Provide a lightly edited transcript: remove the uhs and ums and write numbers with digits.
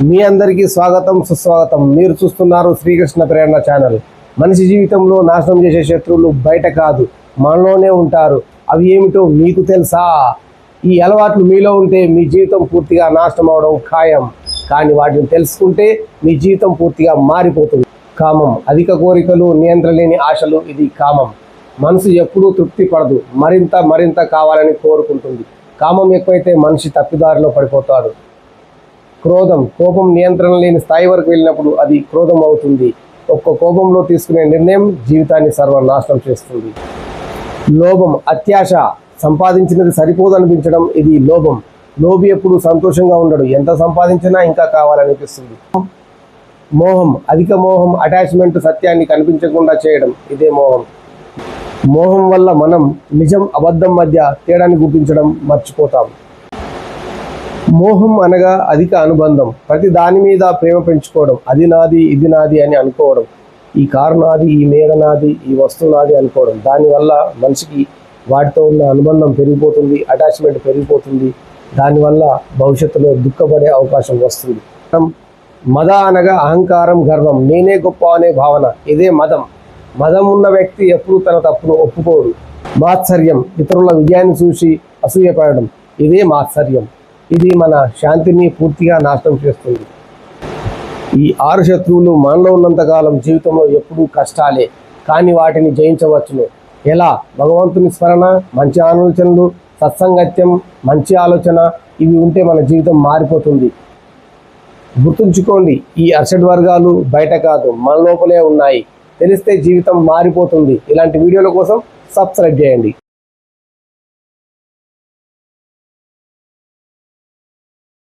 మీ అందరికీ స్వాగతం సుస్వాగతం. మీరు చూస్తున్నారు శ్రీకృష్ణ ప్రేరణ ఛానల్. మనిషి జీవితంలో నాశనం చేసే శత్రువులు బయట కాదు, మనలోనే ఉంటారు. అవి ఏమిటో మీకు తెలుసా? ఈ అలవాట్లు మీలో ఉంటే మీ జీవితం పూర్తిగా నాశనం అవడం ఖాయం. కానీ వాటిని తెలుసుకుంటే మీ జీవితం పూర్తిగా మారిపోతుంది. కామం, అధిక కోరికలు, నియంత్రలేని ఆశలు. ఇది కామం. మనసు ఎప్పుడూ తృప్తి పడదు, మరింత కావాలని కోరుకుంటుంది. కామం ఎక్కువైతే మనిషి తప్పిదారిలో పడిపోతాడు. క్రోధం, కోపం నియంత్రణ లేని స్థాయి వరకు వెళ్ళినప్పుడు అది క్రోధం అవుతుంది. ఒక్క కోపంలో తీసుకునే నిర్ణయం జీవితాన్ని సర్వనాశనం చేస్తుంది. లోభం, అత్యాశ, సంపాదించినది సరిపోదు అనిపించడం. ఇది లోభం. లోభి ఎప్పుడు సంతోషంగా ఉండడు, ఎంత సంపాదించినా ఇంకా కావాలనిపిస్తుంది. మోహం, అధిక మోహం, అటాచ్మెంట్, సత్యాన్ని కనిపించకుండా చేయడం. ఇదే మోహం. మోహం వల్ల మనం నిజం అబద్ధం మధ్య తేడాన్ని గుర్తించడం మర్చిపోతాం. మోహం అనగా అధిక అనుబంధం. ప్రతి దాని మీద ప్రేమ పెంచుకోవడం. అది నాది, ఇది నాది అని అనుకోవడం. ఈ కారు నాది, ఈ మేడ నాది, ఈ వస్తువు నాది అనుకోవడం. దానివల్ల మనిషికి వాటితో ఉన్న అనుబంధం పెరిగిపోతుంది, అటాచ్మెంట్ పెరిగిపోతుంది. దానివల్ల భవిష్యత్తులో దుఃఖపడే అవకాశం వస్తుంది. మద అనగా అహంకారం, గర్వం, నేనే గొప్ప అనే భావన. ఇదే మదం. మదం ఉన్న వ్యక్తి ఎప్పుడూ తన తప్పును ఒప్పుకోడు. మాత్సర్యం, ఇతరుల విజయాన్ని చూసి అసూయపడడం. ఇదే మాత్సర్యం. ఇది మన శాంతిని పూర్తిగా నాశనం చేస్తుంది. ఈ 6 శత్రువులు మనలో ఉన్నంతకాలం జీవితంలో ఎప్పుడూ కష్టాలే. కానీ వాటిని జయించవచ్చును. ఎలా? భగవంతుని స్మరణ, మంచి ఆలోచనలు, సత్సంగత్యం, మంచి ఆలోచన, ఇవి ఉంటే మన జీవితం మారిపోతుంది. గుర్తుంచుకోండి, ఈ అర్షడ్ వర్గాలు బయట కాదు, మన లోపలే ఉన్నాయి. తెలిస్తే జీవితం మారిపోతుంది. ఇలాంటి వీడియోల కోసం సబ్స్క్రైబ్ చేయండి.